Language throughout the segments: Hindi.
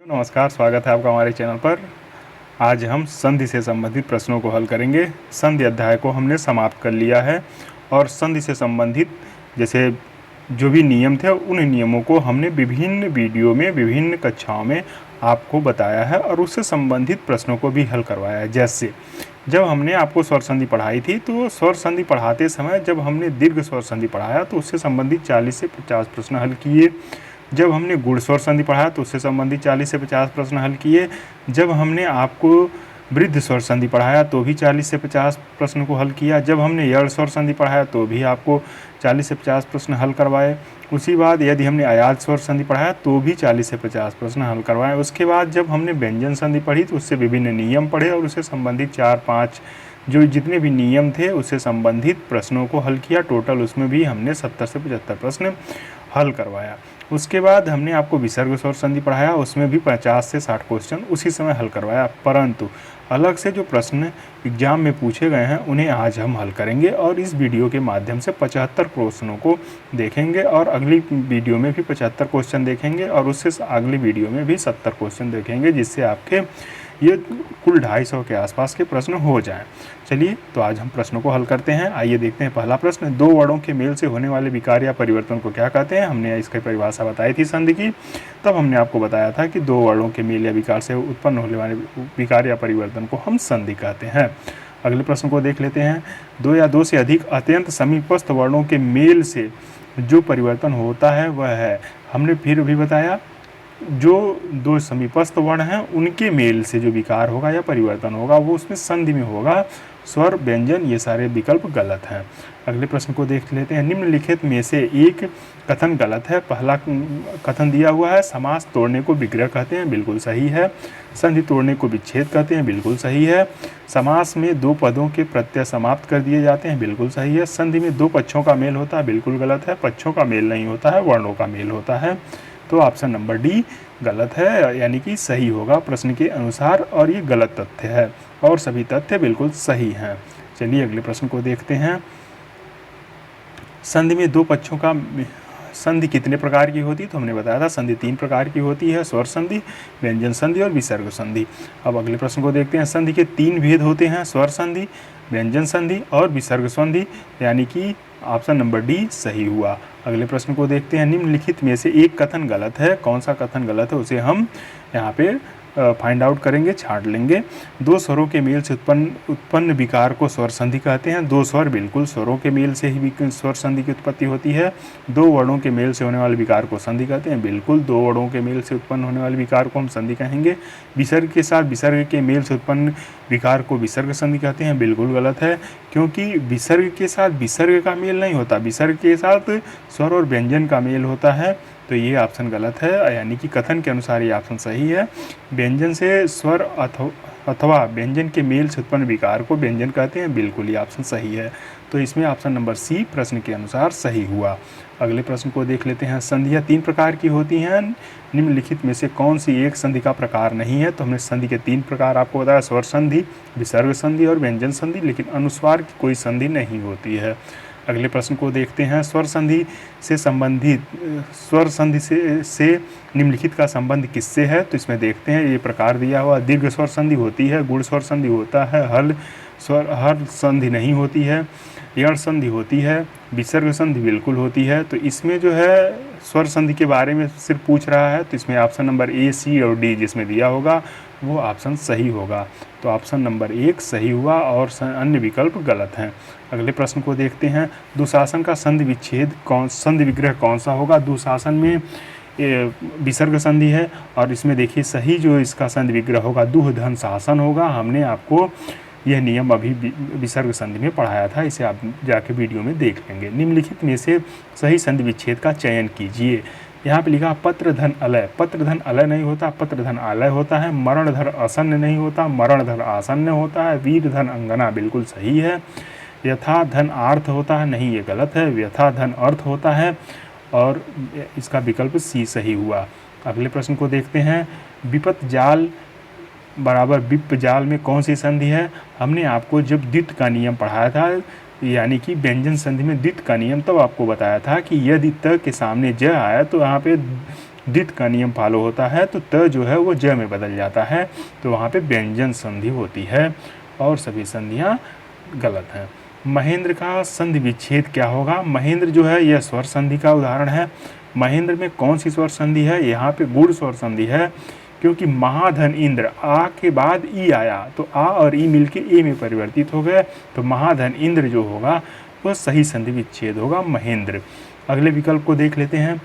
नमस्कार, स्वागत है आपका हमारे चैनल पर। आज हम संधि से संबंधित प्रश्नों को हल करेंगे। संधि अध्याय को हमने समाप्त कर लिया है और संधि से संबंधित जैसे जो भी नियम थे उन नियमों को हमने विभिन्न वीडियो में विभिन्न कक्षाओं में आपको बताया है और उससे संबंधित प्रश्नों को भी हल करवाया है। जैसे जब हमने आपको स्वर संधि पढ़ाई थी तो स्वर संधि पढ़ाते समय जब हमने दीर्घ स्वर संधि पढ़ाया तो उससे संबंधित 40 से 50 प्रश्न हल किए। जब हमने गुण स्वर संधि पढ़ाया तो उससे संबंधित 40 से 50 प्रश्न हल किए। जब हमने आपको वृद्ध स्वर संधि पढ़ाया तो भी 40 से 50 प्रश्न को हल किया। जब हमने यड़ स्वर संधि पढ़ाया तो भी आपको 40 से 50 प्रश्न हल करवाए। उसी बाद यदि हमने अयाज स्वर संधि पढ़ाया तो भी 40 से 50 प्रश्न हल करवाए। उसके बाद जब हमने व्यंजन संधि पढ़ी तो उससे विभिन्न नियम पढ़े और उससे संबंधित 4-5 जो जितने भी नियम थे उससे संबंधित प्रश्नों को हल किया। टोटल उसमें भी हमने 70 से 75 प्रश्न हल करवाया। उसके बाद हमने आपको विसर्ग स्वर संधि पढ़ाया, उसमें भी 50 से 60 क्वेश्चन उसी समय हल करवाया। परंतु अलग से जो प्रश्न एग्जाम में पूछे गए हैं उन्हें आज हम हल करेंगे और इस वीडियो के माध्यम से 75 क्वेश्चनों को देखेंगे और अगली वीडियो में भी 75 क्वेश्चन देखेंगे और उससे अगली वीडियो में भी 70 क्वेश्चन देखेंगे, जिससे आपके ये कुल 250 के आसपास के प्रश्न हो जाएं। चलिए तो आज हम प्रश्नों को हल करते हैं। आइए देखते हैं पहला प्रश्न। दो वर्णों के मेल से होने वाले विकार या परिवर्तन को क्या कहते हैं? हमने इसकी परिभाषा बताई थी संधि की। तब हमने आपको बताया था कि दो वर्णों के मेल या विकार से उत्पन्न होने वाले विकार या परिवर्तन को हम संधि कहते हैं। अगले प्रश्न को देख लेते हैं। दो या दो से अधिक अत्यंत समीपस्थ वर्णों के मेल से जो परिवर्तन होता है वह है, हमने फिर भी बताया, जो दो समीपस्थ वर्ण हैं उनके मेल से जो विकार होगा या परिवर्तन होगा वो उसमें संधि में होगा। स्वर व्यंजन ये सारे विकल्प गलत हैं। अगले प्रश्न को देख लेते हैं। निम्नलिखित में से एक कथन गलत है। पहला कथन दिया हुआ है, समास तोड़ने को विग्रह कहते हैं, बिल्कुल सही है। संधि तोड़ने को विच्छेद कहते हैं, बिल्कुल सही है। समास में दो पदों के प्रत्यय समाप्त कर दिए जाते हैं, बिल्कुल सही है। संधि में दो पक्षों का मेल होता है, बिल्कुल गलत है। पक्षों का मेल नहीं होता है, वर्णों का मेल होता है। तो ऑप्शन नंबर डी गलत है, यानी कि सही होगा प्रश्न के अनुसार और ये गलत तथ्य है और सभी तथ्य बिल्कुल सही हैं। चलिए अगले प्रश्न को देखते हैं। संधि में दो पक्षों का संधि कितने प्रकार की होती है? तो हमने बताया था संधि 3 प्रकार की होती है, स्वर संधि, व्यंजन संधि और विसर्ग संधि। अब अगले प्रश्न को देखते हैं। संधि के 3 भेद होते हैं, स्वर संधि, व्यंजन संधि और विसर्ग संधि, यानी कि ऑप्शन नंबर डी सही हुआ। अगले प्रश्न को देखते हैं। निम्नलिखित में से एक कथन गलत है। कौन सा कथन गलत है उसे हम यहाँ पे फाइंड आउट करेंगे, छांट लेंगे। दो स्वरों के मेल से उत्पन्न विकार को स्वर संधि कहते हैं। दो स्वर, बिल्कुल स्वरों के मेल से ही स्वर संधि की उत्पत्ति होती है। दो वर्णों के मेल से होने वाले विकार को संधि कहते हैं, बिल्कुल दो वर्णों के मेल से उत्पन्न होने वाले विकार को हम संधि कहेंगे। विसर्ग के साथ विसर्ग के मेल से उत्पन्न विकार को विसर्ग संधि कहते हैं, बिल्कुल गलत है, क्योंकि विसर्ग के साथ विसर्ग का मेल नहीं होता, विसर्ग के साथ स्वर और व्यंजन का मेल होता है। तो ये ऑप्शन गलत है, यानी कि कथन के अनुसार ये ऑप्शन सही है। व्यंजन से स्वर अथवा व्यंजन के मेल से उत्पन्न विकार को व्यंजन कहते हैं, बिल्कुल ये ऑप्शन सही है। तो इसमें ऑप्शन नंबर सी प्रश्न के अनुसार सही हुआ। अगले प्रश्न को देख लेते हैं। संधियाँ 3 प्रकार की होती हैं, निम्नलिखित में से कौन सी एक संधि का प्रकार नहीं है? तो हमने संधि के 3 प्रकार आपको बताया, स्वर संधि, विसर्ग संधि और व्यंजन संधि, लेकिन अनुस्वार की कोई संधि नहीं होती है। अगले प्रश्न को देखते हैं। स्वर संधि से संबंधित स्वर संधि से निम्नलिखित का संबंध किससे है? तो इसमें देखते हैं, ये प्रकार दिया हुआ, दीर्घ स्वर संधि होती है, गुण स्वर संधि होता है, हल संधि नहीं होती है, यण संधि होती है, विसर्ग संधि बिल्कुल होती है। तो इसमें जो है स्वर संधि के बारे में सिर्फ पूछ रहा है, तो इसमें ऑप्शन नंबर ए, सी और डी जिसमें दिया होगा वो ऑप्शन सही होगा। तो ऑप्शन नंबर 1 सही हुआ और अन्य विकल्प गलत हैं। अगले प्रश्न को देखते हैं। दुशासन का संधि विग्रह कौन सा होगा? दुशासन में विसर्ग संधि है और इसमें देखिए सही जो इसका संधि विग्रह होगा दुह धन शासन होगा। हमने आपको यह नियम अभी विसर्ग संधि में पढ़ाया था, इसे आप जाके वीडियो में देख लेंगे। निम्नलिखित में से सही संधि विच्छेद का चयन कीजिए। यहाँ पे लिखा पत्र धन अलय, पत्र धन अलय नहीं होता, पत्र धन आलय होता है। मरण धर आसन्न नहीं होता, मरण धर आसन्न होता है। वीर धन अंगना बिल्कुल सही है। यथा धन आर्थ होता है, नहीं ये गलत है, व्यथा धन अर्थ होता है और इसका विकल्प सी सही हुआ। अगले प्रश्न को देखते हैं। विपत जाल बराबर विप जाल में कौन सी संधि है? हमने आपको जब द्वित का नियम पढ़ाया था, यानी कि व्यंजन संधि में द्वित का नियम, तब आपको बताया था कि यदि त के सामने ज आया तो यहाँ पे द्वित का नियम फॉलो होता है तो त जो है वो ज में बदल जाता है, तो वहाँ पे व्यंजन संधि होती है और सभी संधियाँ गलत हैं। महेंद्र का संधि विच्छेद क्या होगा? महेंद्र जो है यह स्वर संधि का उदाहरण है। महेंद्र में कौन सी स्वर संधि है? यहाँ पे गुण स्वर संधि है, क्योंकि महाधन इंद्र आ के बाद ई आया तो आ और ई मिलके ए में परिवर्तित हो गए, तो महाधन इंद्र जो होगा वह सही संधि विच्छेद होगा महेंद्र। अगले विकल्प को देख लेते हैं।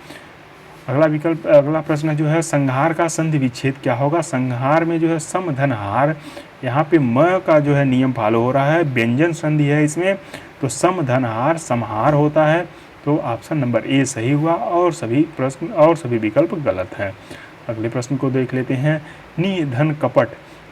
अगला प्रश्न जो है संहार का संधि विच्छेद क्या होगा? संहार में जो है सम धन हार, यहाँ पे म का जो है नियम फॉलो हो रहा है, व्यंजन संधि है इसमें, तो सम धन हार समहार होता है, तो ऑप्शन नंबर ए सही हुआ और सभी विकल्प गलत हैं। अगले प्रश्न को देख लेते हैं। नि धन कपट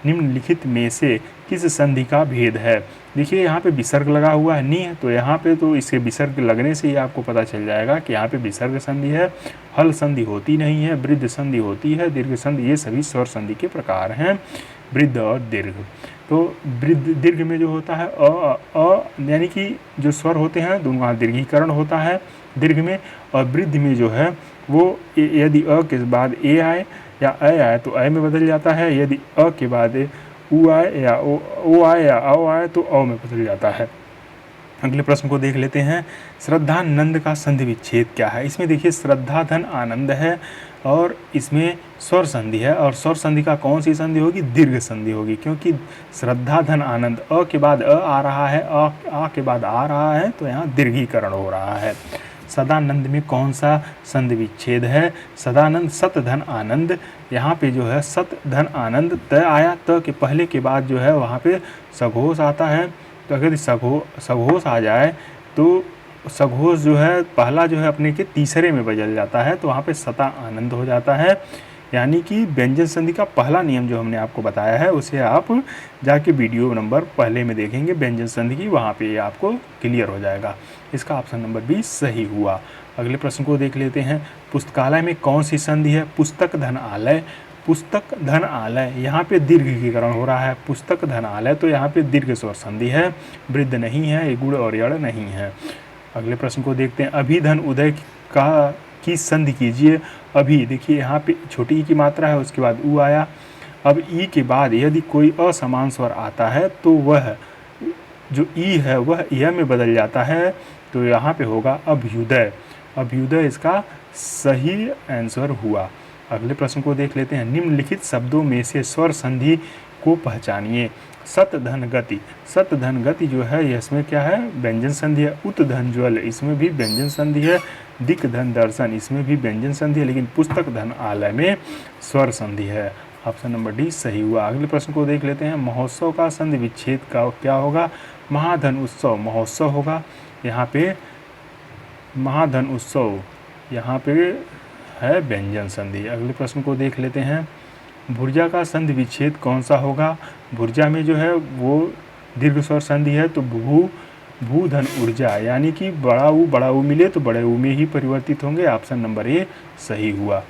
निम्नलिखित में से किस संधि का भेद है? देखिए यहाँ पे विसर्ग लगा हुआ है नि, तो यहाँ पे तो इसके विसर्ग लगने से ही आपको पता चल जाएगा कि यहाँ पे विसर्ग संधि है। हल संधि होती नहीं है, वृद्ध संधि होती है, दीर्घ संधि, ये सभी स्वर संधि के प्रकार हैं, वृद्ध और दीर्घ। तो वृद्ध दीर्घ में जो होता है अ यानी कि जो स्वर होते हैं दोनों का दीर्घीकरण होता है दीर्घ में, और वृद्ध में जो है वो यदि अ के बाद ए आए या अ आए तो अ में बदल जाता है, यदि अ के बाद उ आए या ओ आए या औ आए तो औ में बदल जाता है। अगले प्रश्न को देख लेते हैं। श्रद्धानंद का संधि विच्छेद क्या है? इसमें देखिए श्रद्धा धन आनंद है और इसमें स्वर संधि है, और स्वर संधि का कौन सी संधि होगी? दीर्घ संधि होगी, क्योंकि श्रद्धा धन आनंद अ के बाद अ आ रहा है, आ के बाद आ रहा है, तो यहाँ दीर्घीकरण हो रहा है। सदानंद में कौन सा संधि विच्छेद है? सदानंद सत धन आनंद, यहाँ पे जो है सत धन आनंद त आया, त के पहले के बाद जो है वहाँ पे सघोष आता है, तो अगर सघोष आ जाए तो सघोष जो है पहला जो है अपने के तीसरे में बदल जाता है, तो वहाँ पे सता आनंद हो जाता है। यानी कि व्यंजन संधि का पहला नियम जो हमने आपको बताया है उसे आप जाके वीडियो नंबर पहले में देखेंगे व्यंजन संधि की, वहाँ पे आपको क्लियर हो जाएगा। इसका ऑप्शन नंबर बी सही हुआ। अगले प्रश्न को देख लेते हैं। पुस्तकालय में कौन सी संधि है? पुस्तक धन आलय, पुस्तक धन आलय, यहाँ पे दीर्घीकरण हो रहा है, पुस्तक धन आलय, तो यहाँ पे दीर्घ स्वर संधि है, वृद्ध नहीं है, ये गुण और यड़ नहीं है। अगले प्रश्न को देखते हैं। अभिधन उदय की संधि कीजिए। अभी देखिए यहाँ पे छोटी ई की मात्रा है, उसके बाद उ आया, अब ई के बाद यदि कोई असमान स्वर आता है तो वह जो ई है वह य में बदल जाता है, तो यहाँ पे होगा अभ्युदय। अभ्युदय इसका सही आंसर हुआ। अगले प्रश्न को देख लेते हैं। निम्नलिखित शब्दों में से स्वर संधि को पहचानिए। सत धन गति, सत धन गति जो है इसमें क्या है? व्यंजन संधि है। उत धन ज्वल, इसमें भी व्यंजन संधि है। दिक धन दर्शन, इसमें भी व्यंजन संधि है, लेकिन पुस्तक धन आलय में स्वर संधि है। ऑप्शन नंबर डी सही हुआ। अगले प्रश्न को देख लेते हैं। महोत्सव का संधि विच्छेद का क्या होगा? महाधन उत्सव महोत्सव होगा, यहाँ पे महाधन उत्सव, यहाँ पे है व्यंजन संधि। अगले प्रश्न को देख लेते हैं। भुर्जा का संधि विच्छेद कौन सा होगा? भुर्जा में जो है वो दीर्घ स्वर संधि है, तो भू धन ऊर्जा, यानी कि बड़ा ऊ मिले तो बड़े ऊ में ही परिवर्तित होंगे। ऑप्शन नंबर ए सही हुआ।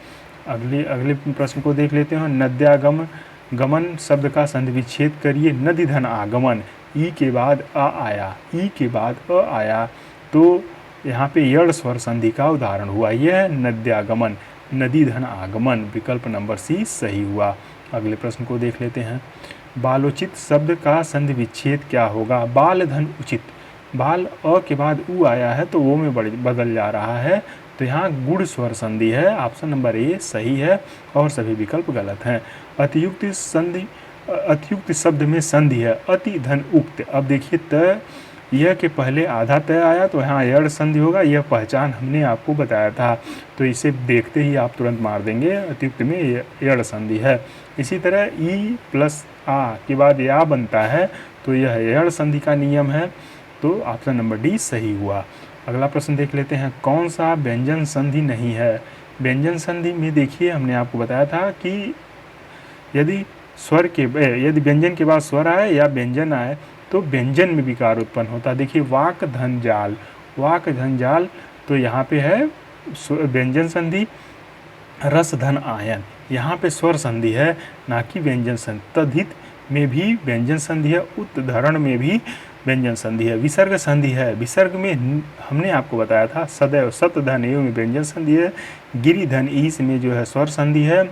अगले प्रश्न को देख लेते हैं। नद्यागम गमन शब्द का संधि विच्छेद करिए। नदी धन आगमन, ई के बाद अ आया, ई के बाद अ आया, तो यहाँ पे यड़ स्वर संधि का उदाहरण हुआ। यह है नद्यागमन, नदी धन आगमन, विकल्प नंबर सी सही हुआ। अगले प्रश्न को देख लेते हैं। बालोचित शब्द का संधि विच्छेद क्या होगा? बाल धन उचित, बाल अ के बाद उ आया है तो वो में बदल जा रहा है, तो यहाँ गुण स्वर संधि है। ऑप्शन नंबर ए सही है और सभी विकल्प गलत हैं। अतियुक्त शब्द में संधि है अति धन उक्त। अब देखिए त यह के पहले आधा तय आया तो यहाँ यड़ संधि होगा, यह पहचान हमने आपको बताया था, तो इसे देखते ही आप तुरंत मार देंगे, अतियुक्त में यड़ संधि है। इसी तरह ई प्लस आ के बाद या बनता है तो यह यड़ संधि का नियम है, तो ऑप्शन नंबर डी सही हुआ। अगला प्रश्न देख लेते हैं। कौन सा व्यंजन संधि नहीं है? व्यंजन संधि में देखिए हमने आपको बताया था कि यदि व्यंजन के बाद स्वर आए या व्यंजन आए तो व्यंजन में विकार उत्पन्न होता है। देखिए वाक धन जाल, वाक धन जाल, तो यहाँ पे है व्यंजन संधि। रस धन आयन, यहाँ पे स्वर संधि है ना कि व्यंजन संधि। तद्धित में भी व्यंजन संधि है, उत्धरण में भी व्यंजन संधि है। विसर्ग संधि है, विसर्ग में हमने आपको बताया था सदैव सत धन एव में व्यंजन संधि है, गिरि धन ईस में जो है स्वर संधि है,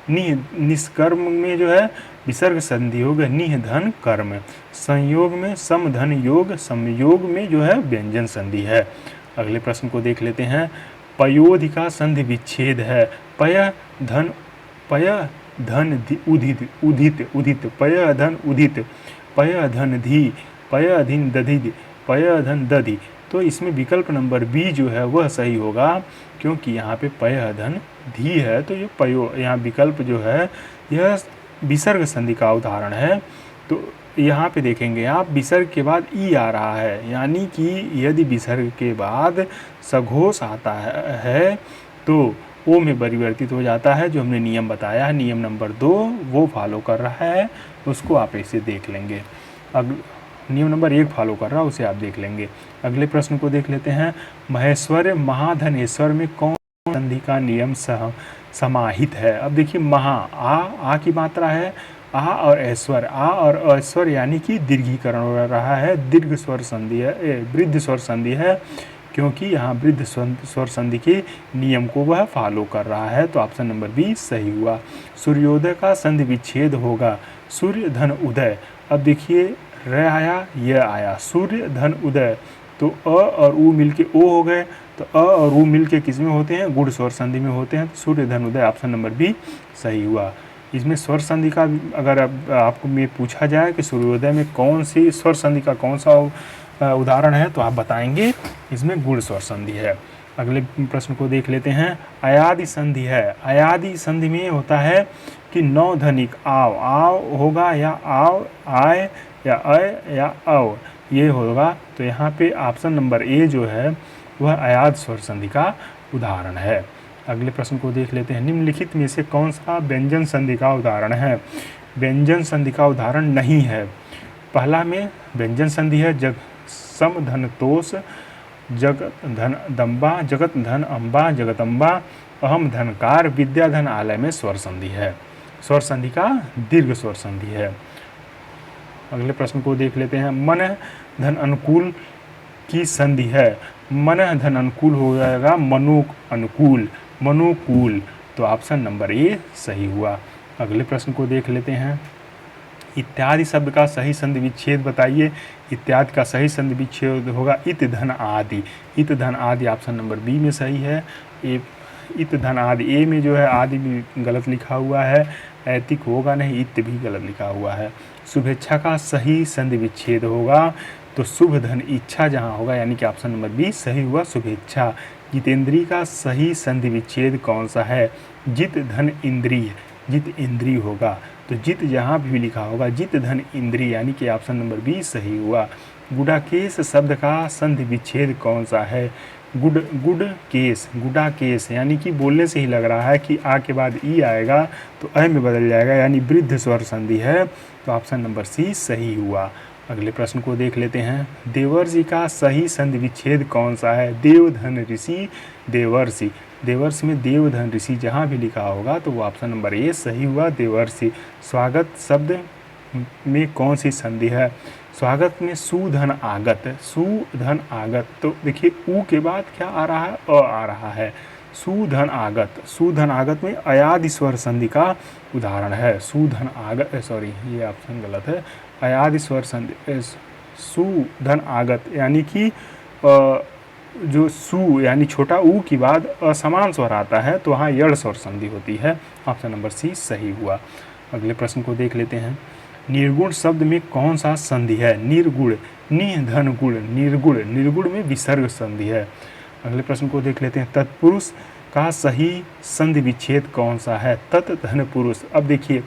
निष्कर्म में जो है विसर्ग संधि होगा निह धन कर्म, संयोग में सम धन योग, संयोग में जो है व्यंजन संधि है। अगले प्रश्न को देख लेते हैं। पयोधि का संधि विच्छेद है। पय धन उदित उदित उदित, पय धन उदित, पय धन धी, पय धन दधि, पय धन दधि। तो इसमें विकल्प नंबर बी जो है वह सही होगा, क्योंकि यहाँ पे पय धन धी है, तो ये पयो यहाँ विकल्प जो है यह विसर्ग संधि का उदाहरण है। तो यहाँ पे देखेंगे आप विसर्ग के बाद ई आ रहा है, यानी कि यदि विसर्ग के बाद सघोष आता है तो ओ में परिवर्तित हो जाता है। जो हमने नियम बताया है, नियम नंबर 2 वो फॉलो कर रहा है, उसको आप ऐसे देख लेंगे। अब नियम नंबर 1 फॉलो कर रहा है, उसे आप देख लेंगे। अगले प्रश्न को देख लेते हैं। महेश्वर महाधनेश्वर में कौन संधि का नियम समाहित है? अब देखिए महा आ की मात्रा है, आ और ऐश्वर, आ और ऐश्वर यानी कि दीर्घीकरण हो रहा है, दीर्घ स्वर संधि है, वृद्ध स्वर संधि है, क्योंकि यहाँ वृद्ध स्वर संधि के नियम को वह फॉलो कर रहा है। तो ऑप्शन नंबर बी सही हुआ। सूर्योदय का संधि विच्छेद होगा सूर्य धन उदय। अब देखिए र आया, यह आया, सूर्य धन उदय, तो अ और उ मिलके ओ हो गए, तो अ और उ मिलके किस में होते हैं? गुण स्वर संधि में होते हैं। तो सूर्य धन उदय ऑप्शन नंबर बी सही हुआ। इसमें स्वर संधि का अगर आपको में पूछा जाए कि सूर्योदय में कौन सी स्वर संधि का कौन सा उदाहरण है, तो आप बताएंगे इसमें गुण स्वर संधि है। अगले प्रश्न को देख लेते हैं। अयादि संधि है। अयादि संधि में होता है कि नौ धनिक आव, आव होगा या आव, आय या अय या अव, ये होगा। तो यहाँ पे ऑप्शन नंबर ए जो है वह अयाद स्वर संधि का उदाहरण है। अगले प्रश्न को देख लेते हैं। निम्नलिखित में से कौन सा व्यंजन संधि का उदाहरण है? व्यंजन संधि का उदाहरण नहीं है। पहला में व्यंजन संधि है जग सम धन तोष, जगत धन दम्बा, जगत धन अम्बा, जगदम्बा, अहम धनकार, विद्या धन आलय में स्वर संधि है। स्वर संधि का दीर्घ स्वर संधि है। अगले प्रश्न को देख लेते हैं। मन धन अनुकूल की संधि है। मन धन अनुकूल हो जाएगा मनो अनुकूल, मनोकूल। तो ऑप्शन नंबर ए सही हुआ। अगले प्रश्न को देख लेते हैं। इत्यादि शब्द का सही संधि विच्छेद बताइए। इत्यादि का सही संधि विच्छेद होगा इत धन आदि। इत धन आदि ऑप्शन नंबर बी में सही है। इत धन आदि, ए में जो है आदि भी गलत लिखा हुआ है, ऐतिक होगा नहीं, इत भी गलत लिखा हुआ है। शुभेच्छा का सही संधि विच्छेद होगा तो शुभ धन इच्छा जहाँ होगा, यानी कि ऑप्शन नंबर बी सही हुआ, शुभेच्छा। जितेंद्रीय का सही संधि विच्छेद कौन सा है? जित धन इंद्रिय, जित इंद्रिय होगा। तो जित जहाँ भी लिखा होगा जित धन इंद्रिय, यानी कि ऑप्शन नंबर बी सही हुआ। गुडाकेश शब्द का संधि विच्छेद कौन सा है? गुड केस, गुडा केस, यानी कि बोलने से ही लग रहा है कि आ के बाद ई आएगा तो अ में बदल जाएगा, यानी वृद्ध स्वर संधि है। तो ऑप्शन नंबर सी सही हुआ। अगले प्रश्न को देख लेते हैं। देवर्षि का सही संधि विच्छेद कौन सा है? देवधन ऋषि, देवर्षि। देवर्षि में देवधन ऋषि जहाँ भी लिखा होगा तो वो ऑप्शन नंबर ए सही हुआ, देवर्षि। स्वागत शब्द में कौन सी संधि है? स्वागत में सुधन आगत, सुधन आगत। तो देखिए ऊ के बाद क्या आ रहा है? अ आ रहा है। सुधन आगत, सुधन आगत में अयादि स्वर संधि का उदाहरण है। सुधन आगत, सॉरी ये ऑप्शन गलत है। अयादि स्वर संधि सुधन आगत, यानी कि जो सु यानी छोटा ऊ के बाद असमान स्वर आता है तो वहाँ यड़ स्वर संधि होती है। ऑप्शन नंबर सी सही हुआ। अगले प्रश्न को देख लेते हैं। निर्गुण शब्द में कौन सा संधि है? निर्गुण, नि धन गुण, निर्गुण, निर्गुण में विसर्ग संधि है। अगले प्रश्न को देख लेते हैं। तत्पुरुष का सही संधि विच्छेद कौन सा है? तत् धन पुरुष। अब देखिए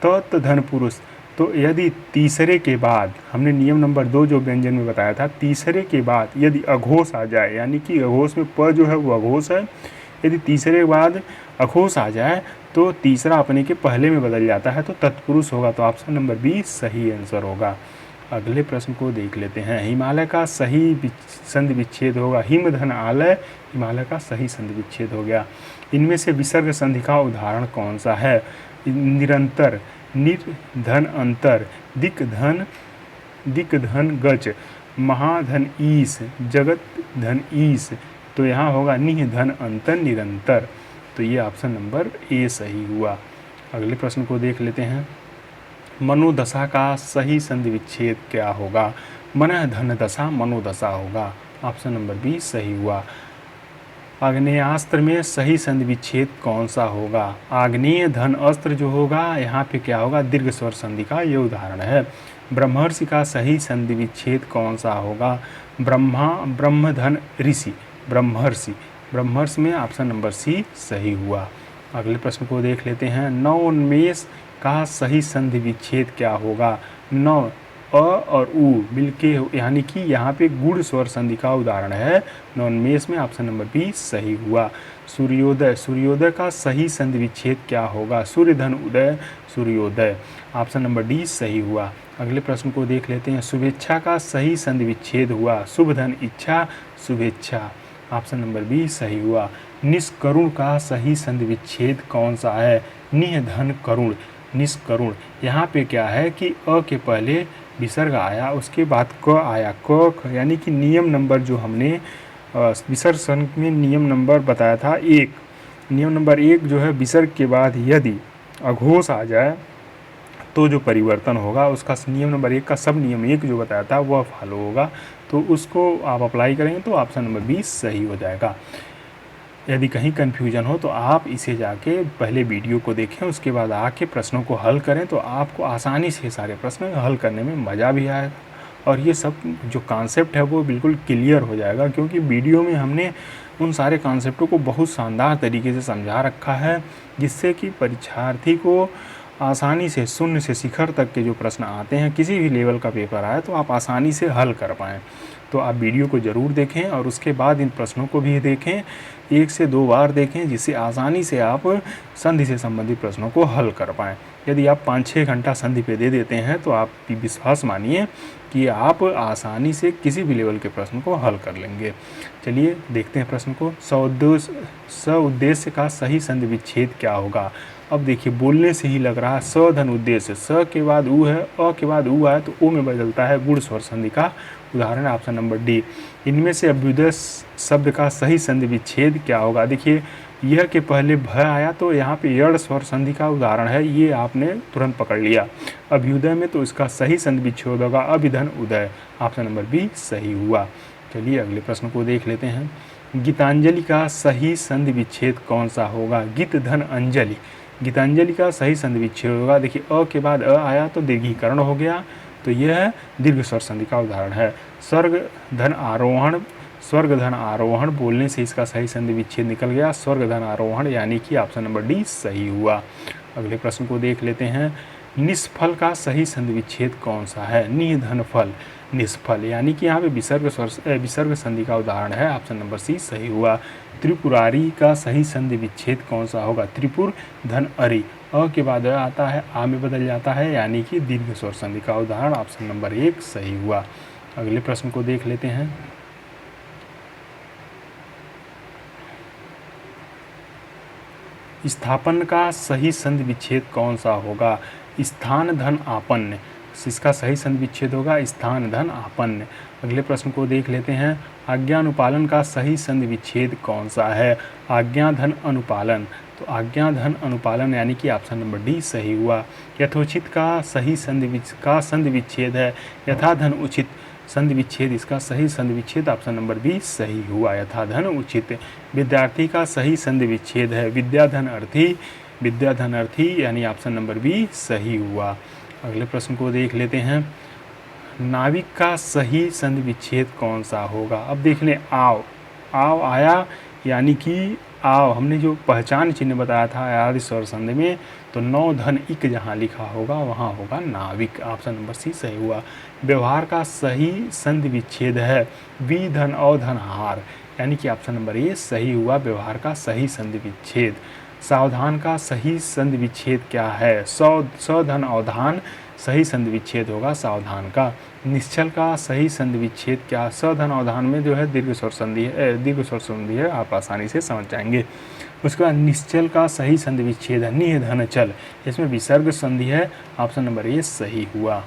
तत् धन पुरुष, तो यदि तीसरे के बाद, हमने नियम नंबर 2 जो व्यंजन में बताया था, तीसरे के बाद यदि अघोष आ जाए, यानी कि अघोष में प जो है वो अघोष है, यदि तीसरे के बाद अघोष आ जाए तो तीसरा अपने के पहले में बदल जाता है तो तत्पुरुष होगा। तो ऑप्शन नंबर बी सही आंसर होगा। अगले प्रश्न को देख लेते हैं। हिमालय का सही संधि विच्छेद होगा हिम धन आलय, हिमालय का सही संधि विच्छेद हो गया। इनमें से विसर्ग संधि का उदाहरण कौन सा है? निरंतर, निर धन अंतर, दिक धन गच। महाधन ईश, जगत धन ईश, तो यहाँ होगा निह धन अंतर निरंतर। तो ये ऑप्शन नंबर ए सही हुआ। अगले प्रश्न को देख लेते हैं। मनोदशा का सही संधि विच्छेद क्या होगा? मन धन दशा मनोदशा होगा। ऑप्शन नंबर बी सही हुआ। आग्नेयास्त्र में सही संधि विच्छेद कौन सा होगा? आग्नेय धन अस्त्र जो होगा यहाँ पे क्या होगा? दीर्घ स्वर संधि का ये उदाहरण है। ब्रह्मर्षि का सही संधि विच्छेद कौन सा होगा? ब्रह्मधन ऋषि, ब्रह्मर्षि, ब्रह्मर्षि में ऑप्शन नंबर सी सही हुआ। अगले प्रश्न को देख लेते हैं। नवोन्मेष का सही संधि विच्छेद क्या होगा? नौ अ और उ मिलके यानी कि यहाँ पे गुण स्वर संधि का उदाहरण है। नवोन्मेष में ऑप्शन नंबर बी सही हुआ। सूर्योदय, सूर्योदय का सही संधि विच्छेद क्या होगा? सूर्यधन उदय सूर्योदय, ऑप्शन नंबर डी सही हुआ। अगले प्रश्न को देख लेते हैं। शुभेच्छा का सही संधि विच्छेद हुआ? शुभ धन इच्छा शुभेच्छा, ऑप्शन नंबर बी सही हुआ। निष्करुण का सही संधि विच्छेद कौन सा है? निह धन करुण, निष्करुण, यहाँ पे क्या है कि अ के पहले विसर्ग आया, उसके बाद क आया, क यानी कि नियम नंबर जो हमने विसर्ग संधि में नियम नंबर बताया था एक, नियम नंबर एक जो है विसर्ग के बाद यदि अघोष आ जाए तो जो परिवर्तन होगा उसका नियम नंबर एक का सब नियम एक जो बताया था वह फॉलो होगा। तो उसको आप अप्लाई करेंगे तो ऑप्शन नंबर 20 सही हो जाएगा। यदि कहीं कन्फ्यूजन हो तो आप इसे जाके पहले वीडियो को देखें, उसके बाद आके प्रश्नों को हल करें तो आपको आसानी से सारे प्रश्न हल करने में मज़ा भी आएगा और ये सब जो कॉन्सेप्ट है वो बिल्कुल क्लियर हो जाएगा, क्योंकि वीडियो में हमने उन सारे कॉन्सेप्टों को बहुत शानदार तरीके से समझा रखा है, जिससे कि परीक्षार्थी को आसानी से शून्य से शिखर तक के जो प्रश्न आते हैं, किसी भी लेवल का पेपर आए तो आप आसानी से हल कर पाएँ। तो आप वीडियो को ज़रूर देखें और उसके बाद इन प्रश्नों को भी देखें, 1 से 2 बार देखें, जिससे आसानी से आप संधि से संबंधित प्रश्नों को हल कर पाएँ। यदि आप 5-6 घंटा संधि पे दे देते हैं तो आप विश्वास मानिए कि आप आसानी से किसी भी लेवल के प्रश्न को हल कर लेंगे। चलिए देखते हैं प्रश्न को। सउद्देश्य का सही संधि विच्छेद क्या होगा? अब देखिए बोलने से ही लग रहा है स धन उद्देश्य, स के बाद उ है, अ के बाद उ आए तो ओ में बदलता है, गुण स्वर संधि का उदाहरण है ऑप्शन नंबर डी। इनमें से अभ्युदय शब्द का सही संधि विच्छेद क्या होगा? देखिए यह के पहले भ आया तो यहाँ पे यड़ स्वर संधि का उदाहरण है, ये आपने तुरंत पकड़ लिया। अभ्युदय में तो इसका सही संधि विच्छेद होगा अभिधन उदय, ऑप्शन नंबर बी सही हुआ। चलिए अगले प्रश्न को देख लेते हैं। गीतांजलि का सही संधि विच्छेद कौन सा होगा? गीत धन अंजलि, गीतांजलि का सही संधि विच्छेद होगा। देखिए अ के बाद अ आया तो दीर्घीकरण हो गया, तो यह दीर्घ स्वर संधि का उदाहरण है। स्वर्ग धन आरोहण, स्वर्ग धन आरोहण बोलने से इसका सही संधि विच्छेद निकल गया, स्वर्ग धन आरोहण, यानी कि ऑप्शन नंबर डी सही हुआ। अगले प्रश्न को देख लेते हैं। निष्फल का सही संधि विच्छेद कौन सा है? निह धन फल, निष्फल, यानी कि यहाँ पे विसर्ग संधि का उदाहरण है, ऑप्शन नंबर सी सही हुआ। त्रिपुरारी का सही संधि विच्छेद कौन सा होगा? त्रिपुर धन अरि, अ के बाद अ आता है, आ में बदल जाता है, यानी कि दीर्घ स्वर संधि का उदाहरण ऑप्शन नंबर 1 सही हुआ। अगले प्रश्न को देख लेते हैं। स्थापन का सही संधि विच्छेद कौन सा होगा? स्थान धन आपन्न, इसका सही संधि विच्छेद होगा स्थान धन आपन्न। अगले प्रश्न को देख लेते हैं। आज्ञा अनुपालन का सही संधि विच्छेद कौन सा है? आज्ञा धन अनुपालन, तो आज्ञा धन अनुपालन, यानी कि ऑप्शन नंबर डी सही हुआ। यथोचित का सही संधि विच्छेद है यथा धन उचित, संधि विच्छेद इसका सही संधि विच्छेद ऑप्शन नंबर बी सही हुआ, यथा धन उचित। विद्यार्थी का सही संधि विच्छेद है विद्या धन अर्थी, विद्या धन अर्थी, यानी ऑप्शन नंबर बी सही हुआ। अगले प्रश्न को देख लेते हैं। नाविक का सही संधि विच्छेद कौन सा होगा? अब देख लें, आव, आव आया, यानी कि आव हमने जो पहचान चिन्ह बताया था आदि स्वर संधि में, तो नौ धन इक जहाँ लिखा होगा वहाँ होगा नाविक, ऑप्शन नंबर सी सही हुआ। व्यवहार का सही संधि विच्छेद है वी धन औ धन हार, यानी कि ऑप्शन नंबर ए सही हुआ, व्यवहार का सही संधि विच्छेद। सावधान का सही संधि विच्छेद क्या है? सधन अवधान, सही संधि विच्छेद होगा सावधान का। निश्चल का सही संधि विच्छेद क्या? सधन अवधान में जो है दीर्घ स्वर संधि है, आप आसानी से समझ जाएंगे। उसके बाद निश्चल का सही संधि विच्छेद है निह धन चल, इसमें विसर्ग संधि है, ऑप्शन नंबर ए सही हुआ।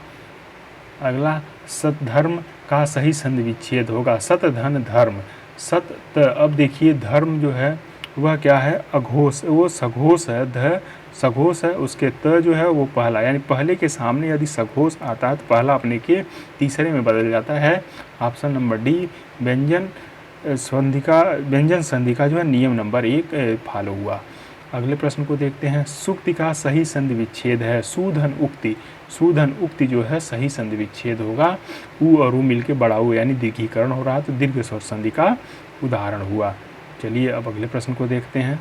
अगला सद्धर्म का सही संधि विच्छेद होगा? सत धन धर्म। सत अब देखिए धर्म जो है वह क्या है? अघोष, वो सघोष है, ध सघोष है, उसके त जो है वो पहला, यानी पहले के सामने यदि सघोष आता है तो पहला अपने के तीसरे में बदल जाता है। ऑप्शन नंबर डी व्यंजन संधि का जो है नियम नंबर 1 फॉलो हुआ। अगले प्रश्न को देखते हैं। सुक्ति का सही संधि विच्छेद है? सूधन उक्ति। सूधन उक्ति जो है सही संधि विच्छेद होगा। उ और उ मिलके बड़ा उ यानी दीर्घीकरण हो रहा है, तो दीर्घ स्वर संधि का उदाहरण हुआ। चलिए अब अगले प्रश्न को देखते हैं।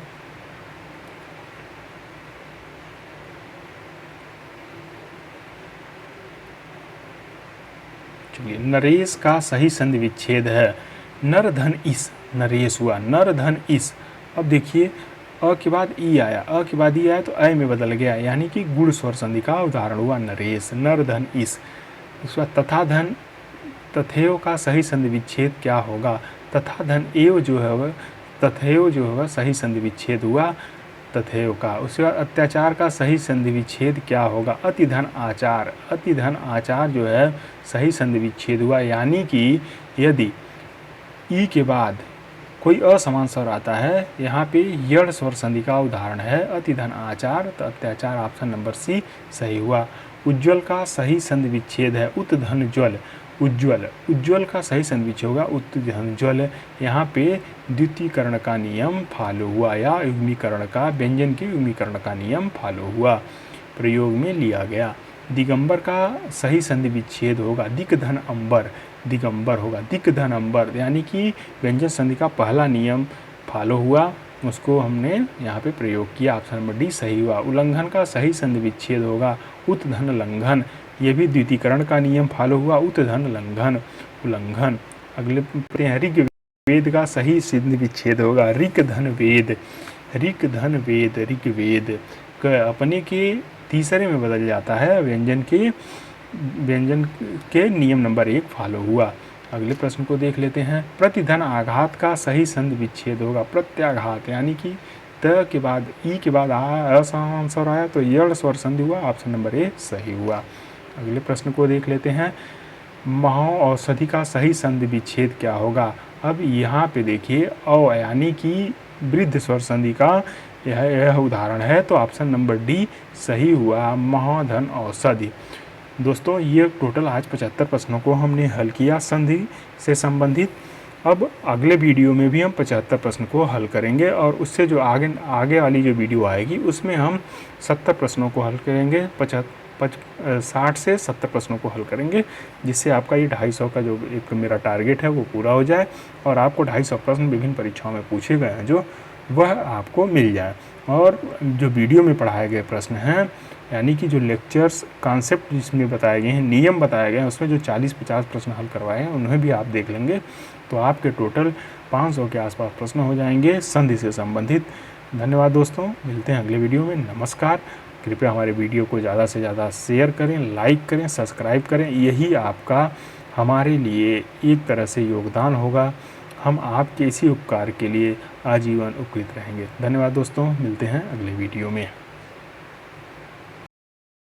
चलिए, नरेश का सही संधि विच्छेद है? नर धन इस, नरेश हुआ, नर धन इस। अब देखिए अ के बाद ई आया, अ के बाद ई आया तो अ में बदल गया, यानी कि गुण स्वर संधि का उदाहरण हुआ नरेश, नर धन इस। उसके बाद तथा धन तथेव का सही संधि विच्छेद क्या होगा? तथा धन एव जो है वह तथेव जो होगा सही संधि विच्छेद हुआ तथेव का। उसके बाद अत्याचार का सही संधि विच्छेद क्या होगा? अति धन आचार। अति धन आचार जो है सही संधि विच्छेद हुआ, यानी कि यदि ई के बाद कोई असमान स्वर आता है, यहाँ पे यड़ स्वर संधि का उदाहरण है अति धन आचार, तो अत्याचार ऑप्शन नंबर सी सही हुआ। उज्ज्वल का सही संधि विच्छेद है? उत धन ज्वल। उज्ज्वल, उज्ज्वल का सही संधि विच्छेद होगा उत धन ज्वल। यहाँ पे द्वितीयकरण का नियम फॉलो हुआ, या युग्मीकरण का, व्यंजन के युग्मीकरण का नियम फॉलो हुआ, प्रयोग में लिया गया। दिगंबर का सही संधि विच्छेद होगा? दिक धन अंबर। दिगंबर होगा दिक धन अंबर, यानी कि व्यंजन संधि का पहला नियम फॉलो हुआ, उसको हमने यहाँ पे प्रयोग किया। ऑप्शन नंबर डी सही हुआ। उल्लंघन का सही संधि विच्छेद होगा? उत धन लंघन। ये भी द्वितीयकरण का नियम फॉलो हुआ, उत धन लंघन, उल्लंघन। अगले पढ़ते हैं। ऋग्वेद का सही संधि विच्छेद होगा? ऋक धन वेद। ऋक धन वेद, ऋग्वेद अपने के तीसरे में बदल जाता है, व्यंजन के नियम नंबर 1 फॉलो हुआ। अगले प्रश्न को देख लेते हैं। प्रतिधन आघात का सही संधि विच्छेद होगा? प्रत्याघात, यानी कि त के बाद ई के बाद असमान स्वर आया तो यड़ स्वर संधि हुआ, ऑप्शन नंबर ए सही हुआ। अगले प्रश्न को देख लेते हैं। महो औषधि का सही संधि विच्छेद क्या होगा? अब यहाँ पे देखिए अ यानी कि वृद्ध स्वर संधि का यह उदाहरण है, तो ऑप्शन नंबर डी सही हुआ, महाधन औषधि। दोस्तों ये टोटल आज 75 प्रश्नों को हमने हल किया संधि से संबंधित। अब अगले वीडियो में भी हम 75 प्रश्न को हल करेंगे, और उससे जो आगे वाली जो वीडियो आएगी उसमें हम 70 प्रश्नों को हल करेंगे, 60 से 70 प्रश्नों को हल करेंगे, जिससे आपका ये 250 का जो एक मेरा टारगेट है वो पूरा हो जाए, और आपको 250 प्रश्न विभिन्न परीक्षाओं में पूछे गए हैं जो वह आपको मिल जाए। और जो वीडियो में पढ़ाए गए प्रश्न हैं, यानी कि जो लेक्चर्स कॉन्सेप्ट जिसमें बताए गए हैं, नियम बताए गए हैं, उसमें जो 40-50 प्रश्न हल करवाए हैं उन्हें भी आप देख लेंगे, तो आपके टोटल 500 के आसपास प्रश्न हो जाएंगे संधि से संबंधित। धन्यवाद दोस्तों, मिलते हैं अगले वीडियो में। नमस्कार। कृपया हमारे वीडियो को ज़्यादा से ज़्यादा शेयर करें, लाइक करें, सब्सक्राइब करें, यही आपका हमारे लिए एक तरह से योगदान होगा। हम आपके इसी उपकार के लिए आजीवन उपकृत रहेंगे। धन्यवाद दोस्तों, मिलते हैं अगले वीडियो में।